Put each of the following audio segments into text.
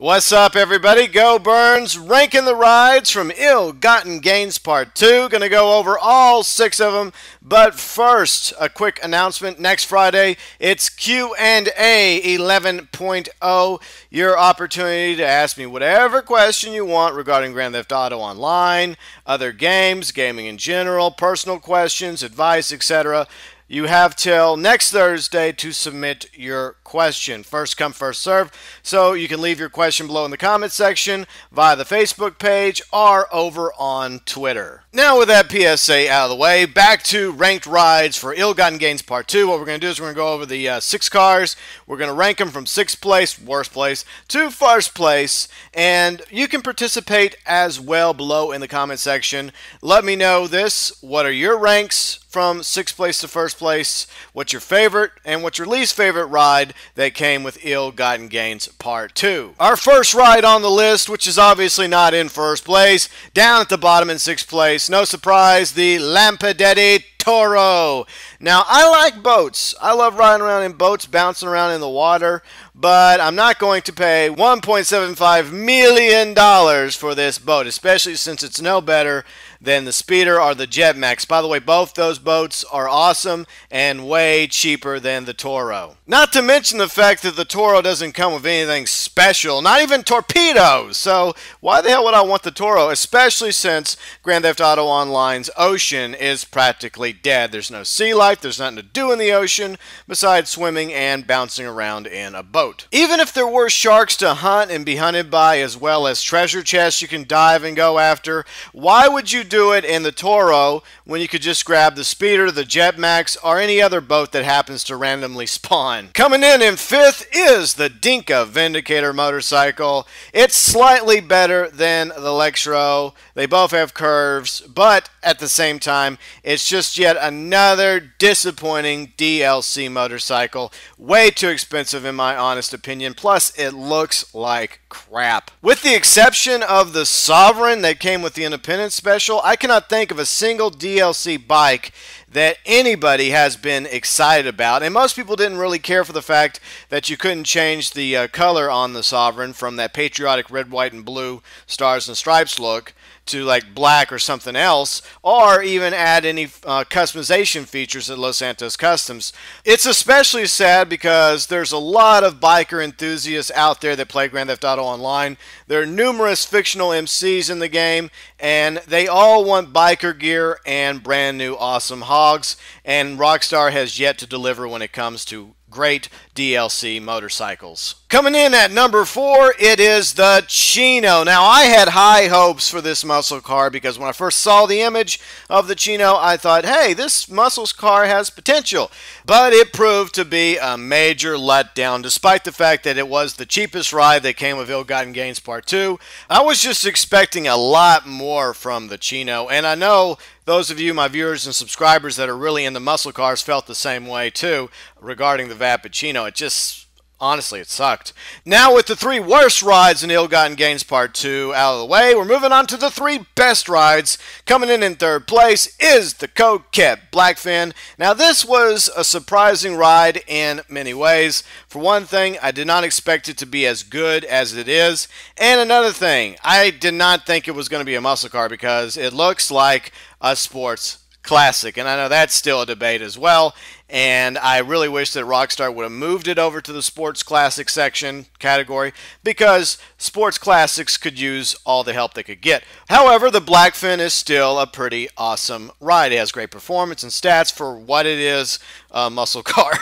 What's up, everybody? GeauxBurns ranking the rides from Ill-Gotten Gains Part 2. Gonna go over all 6 of them, but first, a quick announcement. Next Friday, it's Q&A 11.0. Your opportunity to ask me whatever question you want regarding Grand Theft Auto Online, other games, gaming in general, personal questions, advice, etc. You have till next Thursday to submit your question. First come, first serve. So you can leave your question below in the comment section via the Facebook page or over on Twitter. Now with that PSA out of the way, back to ranked rides for Ill-Gotten Gains Part 2. What we're going to do is we're going to go over the 6 cars. We're going to rank them from 6th place, worst place, to 1st place. And you can participate as well below in the comment section. Let me know this. What are your ranks from 6th place to 1st place? What's your favorite and what's your least favorite ride that came with Ill-Gotten Gains Part 2? Our first ride on the list, which is obviously not in 1st place, down at the bottom in 6th place, no surprise, the Lampetti Toro. Now, I like boats. I love riding around in boats, bouncing around in the water, but I'm not going to pay $1.75 million for this boat, especially since it's no better than the Speeder or the Jetmax. By the way, both those boats are awesome and way cheaper than the Toro. Not to mention the fact that the Toro doesn't come with anything special, not even torpedoes. So why the hell would I want the Toro, especially since Grand Theft Auto Online's ocean is practically dead. There's no sea life, there's nothing to do in the ocean besides swimming and bouncing around in a boat. Even if there were sharks to hunt and be hunted by, as well as treasure chests you can dive and go after, why would you do it in the Toro when you could just grab the Speeder, the Jetmax, or any other boat that happens to randomly spawn? Coming in 5th is the Dinka Vindicator motorcycle. It's slightly better than the Lexro. They both have curves, but at the same time, it's just yet another disappointing DLC motorcycle. Way too expensive in my honest opinion, plus it looks like crap. With the exception of the Sovereign that came with the Independence Special, I cannot think of a single DLC bike that anybody has been excited about, and most people didn't really care for the fact that you couldn't change the color on the Sovereign from that patriotic red, white, and blue stars and stripes look to like black or something else, or even add any customization features at Los Santos Customs. It's especially sad because there's a lot of biker enthusiasts out there that play Grand Theft Auto Online. There are numerous fictional MCs in the game, and they all want biker gear and brand new awesome hogs, and Rockstar has yet to deliver when it comes to great DLC motorcycles. Coming in at number 4, it is the Chino. Now, I had high hopes for this muscle car because when I first saw the image of the Chino, I thought, hey, this muscle car has potential. But it proved to be a major letdown, despite the fact that it was the cheapest ride that came with Ill-Gotten Gains Part 2. I was just expecting a lot more from the Chino, and I know those of you, my viewers and subscribers that are really into muscle cars, felt the same way too regarding the Vapid Chino. It just, honestly, it sucked. Now with the 3 worst rides in Ill-Gotten Gains Part 2 out of the way, we're moving on to the 3 best rides. Coming in 3rd place is the Coquette Blackfin. Now this was a surprising ride in many ways. For one thing, I did not expect it to be as good as it is. And another thing, I did not think it was going to be a muscle car because it looks like a sports classic, and I know that's still a debate as well, and I really wish that Rockstar would have moved it over to the sports classic section category because sports classics could use all the help they could get. However, the Blackfin is still a pretty awesome ride. It has great performance and stats for what it is, a muscle car.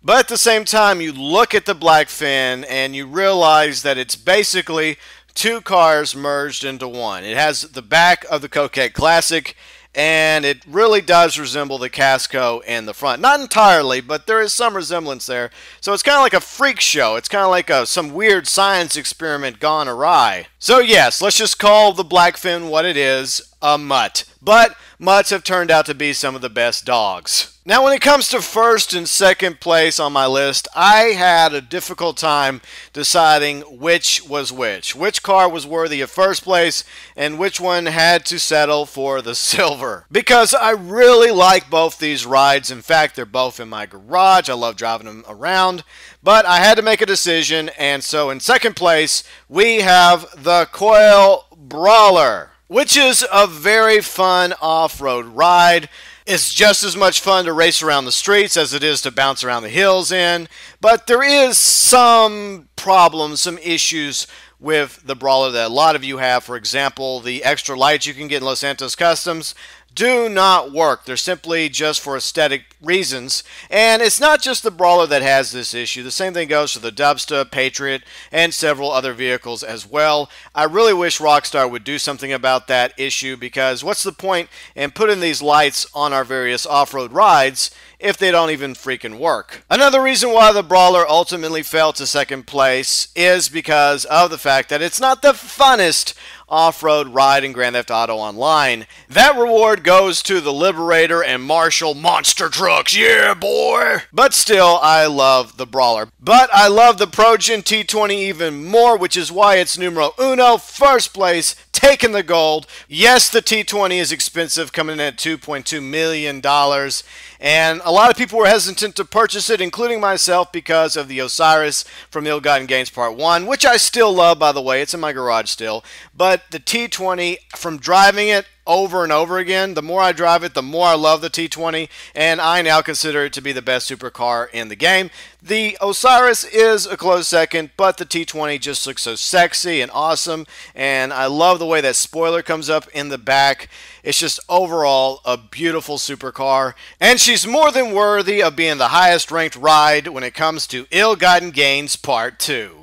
But at the same time, you look at the Blackfin and you realize that it's basically 2 cars merged into one. It has the back of the Coquette Classic, and it really does resemble the Casco in the front. Not entirely, but there is some resemblance there. So it's kind of like a freak show. It's kind of like some weird science experiment gone awry. So yes, let's just call the Blackfin what it is, a mutt. But mutts have turned out to be some of the best dogs. Now, when it comes to first and second place on my list, I had a difficult time deciding which was which car was worthy of first place, and which one had to settle for the silver. Because I really like both these rides. In fact, they're both in my garage. I love driving them around. But I had to make a decision, and so in second place, we have the Coil Brawler, which is a very fun off-road ride. It's just as much fun to race around the streets as it is to bounce around the hills in, but there is some problems, some issues with the Brawler that a lot of you have. For example, the extra lights you can get in Los Santos Customs do not work. They're simply just for aesthetic reasons. And it's not just the Brawler that has this issue. The same thing goes for the Dubsta, Patriot, and several other vehicles as well. I really wish Rockstar would do something about that issue, because what's the point in putting these lights on our various off-road rides if they don't even freaking work? Another reason why the Brawler ultimately fell to second place is because of the fact that it's not the funnest off-road ride in Grand Theft Auto Online. That reward goes to the Liberator and Marshall monster trucks, yeah boy! But still, I love the Brawler. But I love the ProGen T20 even more, which is why it's numero uno, first place, taking the gold. Yes, the T20 is expensive, coming in at $2.2 million, and a lot of people were hesitant to purchase it, including myself, because of the Osiris from Ill-Gotten Gains Part 1, which I still love, by the way. It's in my garage still. But the T20, from driving it over and over again, the more I drive it, the more I love the T20, and I now consider it to be the best supercar in the game. The Osiris is a close second, but the T20 just looks so sexy and awesome, and I love the way that spoiler comes up in the back. It's just overall a beautiful supercar, and she's more than worthy of being the highest ranked ride when it comes to Ill-Gotten Gains Part 2.